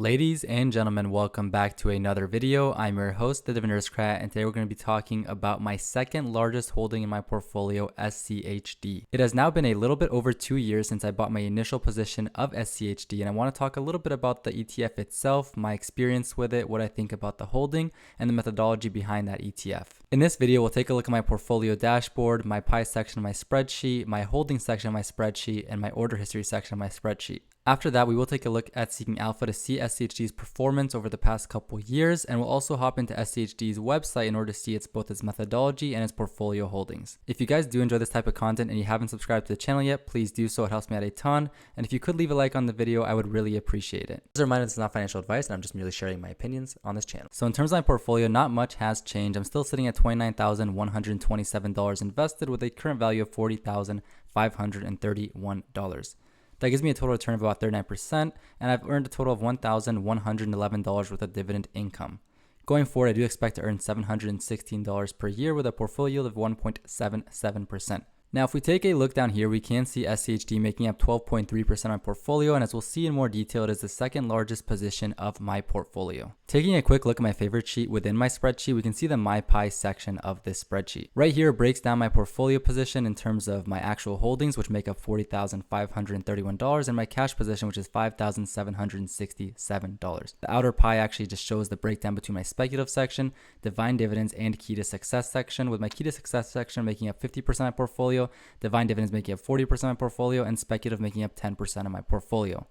Ladies and gentlemen, welcome back to another video. I'm your host, TheDividendAristocrat, and today we're going to be talking about my second largest holding in my portfolio, SCHD. It has now been a little bit over 2 years since I bought my initial position of SCHD, and I want to talk a little bit about the ETF itself, my experience with it, what I think about the holding, and the methodology behind that ETF. In this video, we'll take a look at my portfolio dashboard, my pie section of my spreadsheet, my holding section of my spreadsheet, and my order history section of my spreadsheet. After that, we will take a look at Seeking Alpha to see SCHD's performance over the past couple years, and we'll also hop into SCHD's website in order to see both its methodology and its portfolio holdings. If you guys do enjoy this type of content and you haven't subscribed to the channel yet, please do so. It helps me out a ton. And if you could leave a like on the video, I would really appreciate it. As a reminder, this is not financial advice, and I'm just merely sharing my opinions on this channel. So in terms of my portfolio, not much has changed. I'm still sitting at $29,127 invested with a current value of $40,531. That gives me a total return of about 39%, and I've earned a total of $1,111 worth of dividend income. Going forward, I do expect to earn $716 per year with a portfolio yield of 1.77%. Now, if we take a look down here, we can see SCHD making up 12.3% of my portfolio, and as we'll see in more detail, it is the second largest position of my portfolio. Taking a quick look at my favorite sheet within my spreadsheet, we can see the My Pie section of this spreadsheet. Right here, it breaks down my portfolio position in terms of my actual holdings, which make up $40,531, and my cash position, which is $5,767. The outer pie actually just shows the breakdown between my speculative section, divine dividends, and key to success section, with my key to success section making up 50% of my portfolio, divine dividends making up 40% of my portfolio, and speculative making up 10% of my portfolio.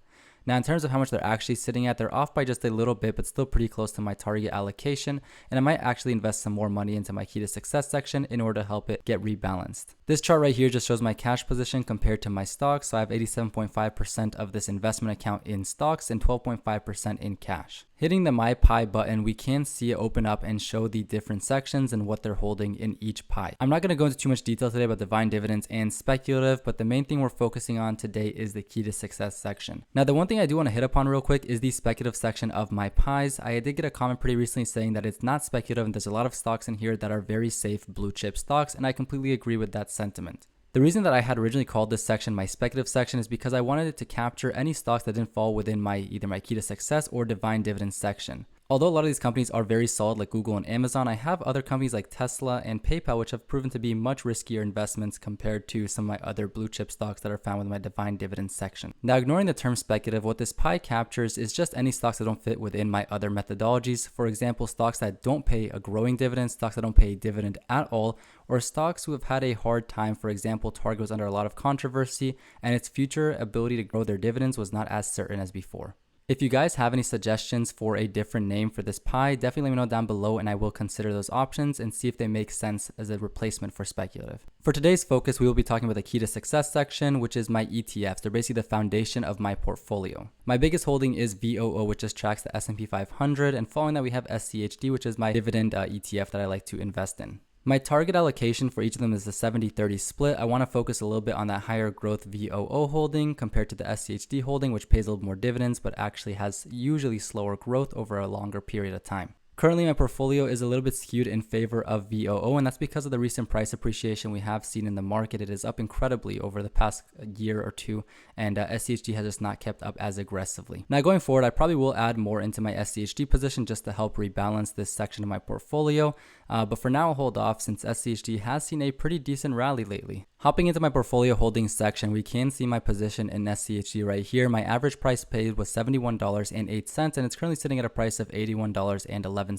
Now, in terms of how much they're actually sitting at, they're off by just a little bit, but still pretty close to my target allocation. And I might actually invest some more money into my key to success section in order to help it get rebalanced. This chart right here just shows my cash position compared to my stocks. So I have 87.5% of this investment account in stocks and 12.5% in cash. Hitting the My Pie button, we can see it open up and show the different sections and what they're holding in each pie. I'm not going to go into too much detail today about divine dividends and speculative, but the main thing we're focusing on today is the key to success section. Now, the one thing I do want to hit upon real quick is the speculative section of my pies. I did get a comment pretty recently saying that it's not speculative and there's a lot of stocks in here that are very safe blue chip stocks, and I completely agree with that sentiment. The reason that I had originally called this section my speculative section is because I wanted it to capture any stocks that didn't fall within either my key to success or divine dividend section. Although a lot of these companies are very solid like Google and Amazon, I have other companies like Tesla and PayPal which have proven to be much riskier investments compared to some of my other blue chip stocks that are found within my divine dividend section. Now, ignoring the term speculative, what this pie captures is just any stocks that don't fit within my other methodologies. For example, stocks that don't pay a growing dividend, stocks that don't pay a dividend at all, or stocks who have had a hard time. For example, Target was under a lot of controversy and its future ability to grow their dividends was not as certain as before. If you guys have any suggestions for a different name for this pie, definitely let me know down below and I will consider those options and see if they make sense as a replacement for speculative. For today's focus, we will be talking about the key to success section, which is my ETFs. They're basically the foundation of my portfolio. My biggest holding is VOO, which just tracks the S&P 500, and following that we have SCHD, which is my dividend ETF that I like to invest in. My target allocation for each of them is a 70-30 split. I want to focus a little bit on that higher growth VOO holding compared to the SCHD holding, which pays a little more dividends, but actually has usually slower growth over a longer period of time. Currently, my portfolio is a little bit skewed in favor of VOO, and that's because of the recent price appreciation we have seen in the market. It is up incredibly over the past year or two, and SCHD has just not kept up as aggressively. Now, going forward, I probably will add more into my SCHD position just to help rebalance this section of my portfolio, but for now, I'll hold off since SCHD has seen a pretty decent rally lately. Hopping into my portfolio holdings section, we can see my position in SCHD right here. My average price paid was $71.08, and it's currently sitting at a price of $81.11.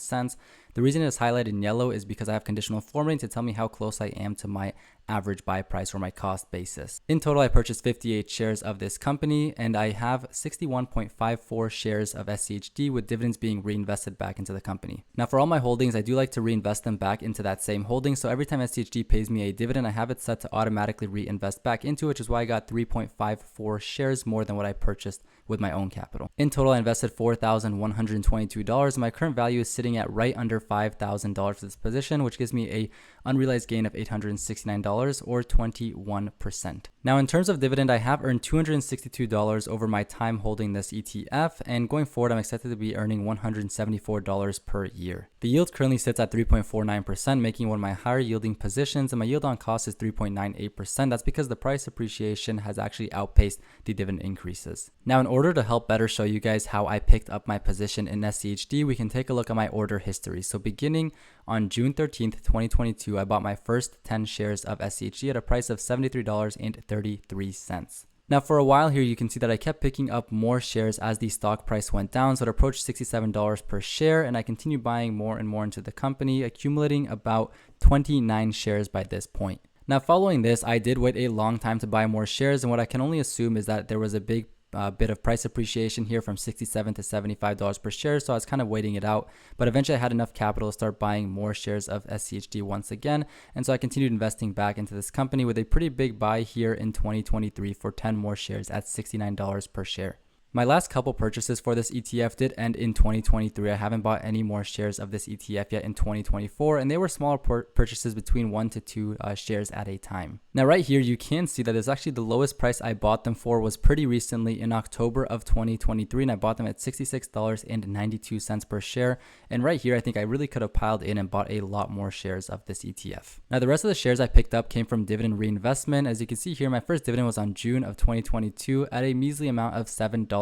The reason it is highlighted in yellow is because I have conditional formatting to tell me how close I am to my average buy price or my cost basis. In total, I purchased 58 shares of this company, and I have 61.54 shares of SCHD with dividends being reinvested back into the company. Now, for all my holdings, I do like to reinvest them back into that same holding. So every time SCHD pays me a dividend, I have it set to automatically reinvest back into it, which is why I got 3.54 shares more than what I purchased with my own capital. In total, I invested $4,122, and my current value is sitting at right under $5,000 for this position, which gives me a unrealized gain of $869 or 21%. Now, in terms of dividend, I have earned $262 over my time holding this ETF, and going forward, I'm expected to be earning $174 per year. The yield currently sits at 3.49%, making one of my higher yielding positions, and my yield on cost is 3.98%. That's because the price appreciation has actually outpaced the dividend increases. Now, in order to help better show you guys how I picked up my position in SCHD, we can take a look at my order history. So beginning on June 13th, 2022, I bought my first 10 shares of SCHD at a price of $73.33. Now, for a while here, you can see that I kept picking up more shares as the stock price went down. So it approached $67 per share, and I continued buying more and more into the company, accumulating about 29 shares by this point. Now, following this, I did wait a long time to buy more shares, and what I can only assume is that there was a big bit of price appreciation here from $67 to $75 per share, so I was kind of waiting it out, but eventually I had enough capital to start buying more shares of SCHD once again, and so I continued investing back into this company with a pretty big buy here in 2023 for 10 more shares at $69 per share. My last couple purchases for this ETF did end in 2023. I haven't bought any more shares of this ETF yet in 2024, and they were smaller purchases between 1 to 2 shares at a time. Now right here, you can see that it's actually the lowest price I bought them for was pretty recently in October of 2023, and I bought them at $66.92 per share. And right here, I think I really could have piled in and bought a lot more shares of this ETF. Now the rest of the shares I picked up came from dividend reinvestment. As you can see here, my first dividend was on June of 2022 at a measly amount of $7.04.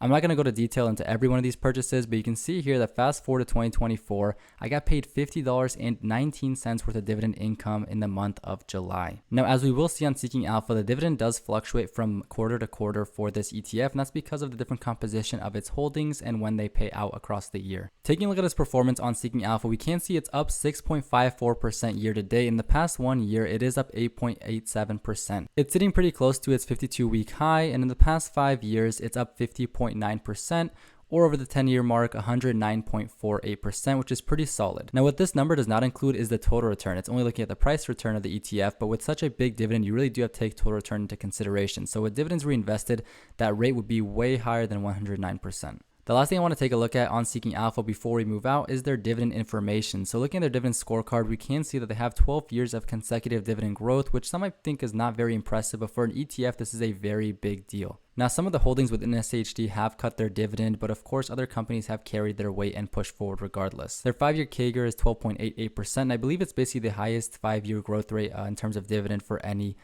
I'm not going to go to detail into every one of these purchases, but you can see here that fast forward to 2024, I got paid $50.19 worth of dividend income in the month of July. Now, as we will see on Seeking Alpha, the dividend does fluctuate from quarter to quarter for this ETF, and that's because of the different composition of its holdings and when they pay out across the year. Taking a look at its performance on Seeking Alpha, we can see it's up 6.54% year to date. In the past 1 year, it is up 8.87%. It's sitting pretty close to its 52-week high, and in the past 5 years, it's up 50.9%, or over the 10-year mark, 109.48%, which is pretty solid. Now, what this number does not include is the total return. It's only looking at the price return of the ETF, but with such a big dividend, you really do have to take total return into consideration. So with dividends reinvested, that rate would be way higher than 109%. The last thing I want to take a look at on Seeking Alpha before we move out is their dividend information. So looking at their dividend scorecard, we can see that they have 12 years of consecutive dividend growth, which some might think is not very impressive, but for an ETF, this is a very big deal. Now, some of the holdings within SCHD have cut their dividend, but of course, other companies have carried their weight and pushed forward regardless. Their 5-year CAGR is 12.88%, and I believe it's basically the highest 5-year growth rate in terms of dividend for any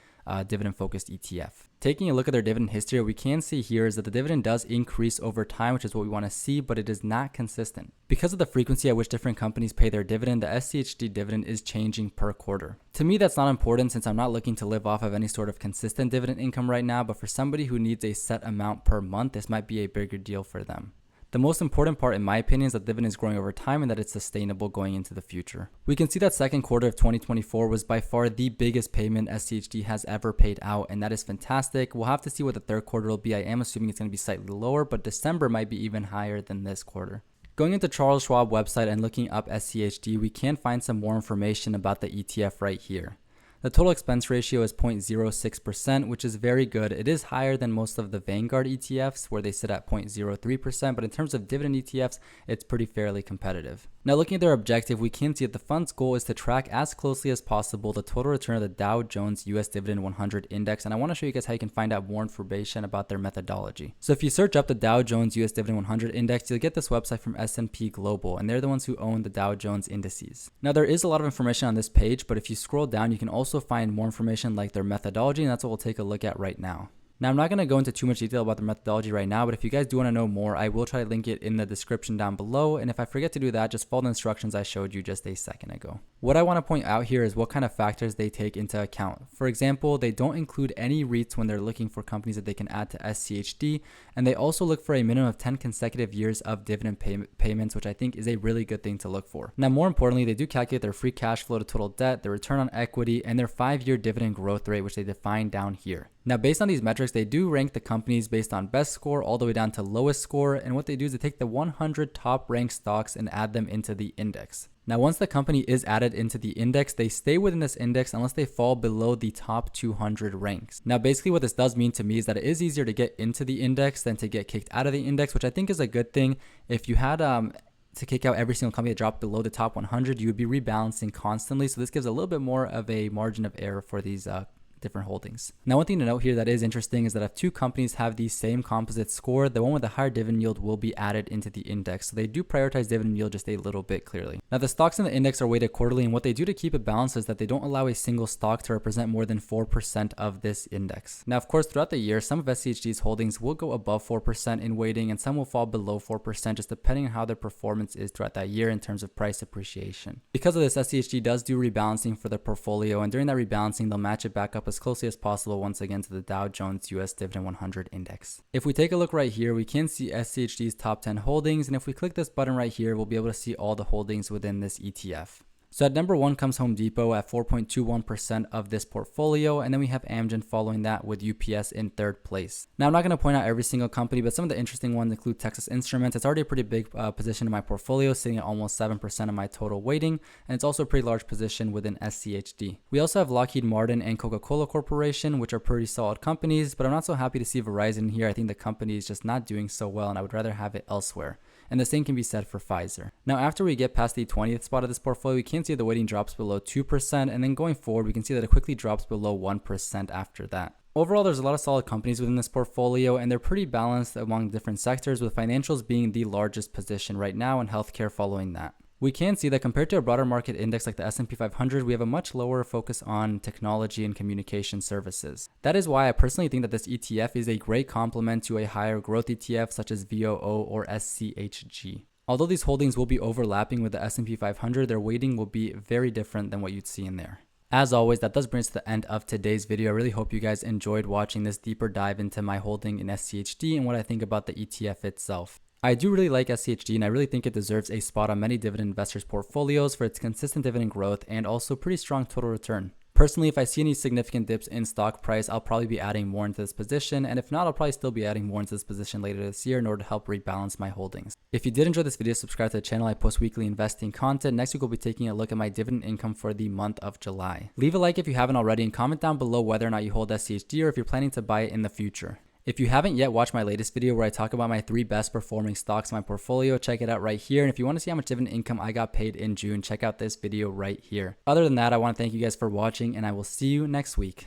dividend-focused ETF. Taking a look at their dividend history, what we can see here is that the dividend does increase over time, which is what we want to see, but it is not consistent. Because of the frequency at which different companies pay their dividend, the SCHD dividend is changing per quarter. To me, that's not important since I'm not looking to live off of any sort of consistent dividend income right now, but for somebody who needs a set amount per month, this might be a bigger deal for them. The most important part, in my opinion, is that dividend is growing over time and that it's sustainable going into the future. We can see that second quarter of 2024 was by far the biggest payment SCHD has ever paid out, and that is fantastic. We'll have to see what the third quarter will be. I am assuming it's going to be slightly lower, but December might be even higher than this quarter. Going into Charles Schwab website and looking up SCHD, we can find some more information about the ETF right here. The total expense ratio is 0.06%, which is very good. It is higher than most of the Vanguard ETFs, where they sit at 0.03%, but in terms of dividend ETFs, it's pretty fairly competitive. Now, looking at their objective, we can see that the fund's goal is to track as closely as possible the total return of the Dow Jones US Dividend 100 Index, and I want to show you guys how you can find out more information about their methodology. So if you search up the Dow Jones US Dividend 100 Index, you'll get this website from S&P Global, and they're the ones who own the Dow Jones indices. Now, there is a lot of information on this page, but if you scroll down, you can also find more information like their methodology, and that's what we'll take a look at right now. Now, I'm not going to go into too much detail about the methodology right now, but if you guys do want to know more, I will try to link it in the description down below. And if I forget to do that, just follow the instructions I showed you just a second ago. What I want to point out here is what kind of factors they take into account. For example, they don't include any REITs when they're looking for companies that they can add to SCHD. And they also look for a minimum of 10 consecutive years of dividend payments, which I think is a really good thing to look for. Now, more importantly, they do calculate their free cash flow to total debt, their return on equity, and their 5-year dividend growth rate, which they define down here. Now, based on these metrics, they do rank the companies based on best score all the way down to lowest score. And what they do is they take the 100 top ranked stocks and add them into the index. Now, once the company is added into the index, they stay within this index unless they fall below the top 200 ranks. Now, basically what this does mean to me is that it is easier to get into the index than to get kicked out of the index, which I think is a good thing. If you had to kick out every single company that dropped below the top 100, you would be rebalancing constantly. So this gives a little bit more of a margin of error for these different holdings. Now, one thing to note here that is interesting is that if two companies have the same composite score, the one with the higher dividend yield will be added into the index. So they do prioritize dividend yield just a little bit clearly. Now, the stocks in the index are weighted quarterly, and what they do to keep it balanced is that they don't allow a single stock to represent more than 4% of this index. Now, of course, throughout the year, some of SCHD's holdings will go above 4% in weighting and some will fall below 4%, just depending on how their performance is throughout that year in terms of price appreciation. Because of this, SCHD does do rebalancing for their portfolio, and during that rebalancing, they'll match it back up as closely as possible once again to the Dow Jones US Dividend 100 Index. If we take a look right here, we can see SCHD's top 10 holdings, and if we click this button right here, we'll be able to see all the holdings within this ETF. So at number 1 comes Home Depot at 4.21% of this portfolio, and then we have Amgen following that with UPS in 3rd place. Now, I'm not going to point out every single company, but some of the interesting ones include Texas Instruments. It's already a pretty big position in my portfolio, sitting at almost 7% of my total weighting, and it's also a pretty large position within SCHD. We also have Lockheed Martin and Coca-Cola Corporation, which are pretty solid companies, but I'm not so happy to see Verizon here. I think the company is just not doing so well, and I would rather have it elsewhere. And the same can be said for Pfizer. Now, after we get past the 20th spot of this portfolio, we can see the weighting drops below 2%, and then going forward, we can see that it quickly drops below 1% after that. Overall, there's a lot of solid companies within this portfolio, and they're pretty balanced among different sectors, with financials being the largest position right now and healthcare following that. We can see that compared to a broader market index like the S&P 500, we have a much lower focus on technology and communication services. That is why I personally think that this ETF is a great complement to a higher growth ETF such as VOO or SCHG. Although these holdings will be overlapping with the S&P 500, their weighting will be very different than what you'd see in there. As always, that does bring us to the end of today's video. I really hope you guys enjoyed watching this deeper dive into my holding in SCHD and what I think about the ETF itself. I do really like SCHD, and I really think it deserves a spot on many dividend investors' portfolios for its consistent dividend growth and also pretty strong total return. Personally, if I see any significant dips in stock price, I'll probably be adding more into this position, and if not, I'll probably still be adding more into this position later this year in order to help rebalance my holdings. If you did enjoy this video, subscribe to the channel. I post weekly investing content. Next week, we'll be taking a look at my dividend income for the month of July. Leave a like if you haven't already, and comment down below whether or not you hold SCHD or if you're planning to buy it in the future. If you haven't yet watched my latest video where I talk about my 3 best performing stocks in my portfolio, check it out right here. And if you want to see how much dividend income I got paid in June, check out this video right here. Other than that, I want to thank you guys for watching, and I will see you next week.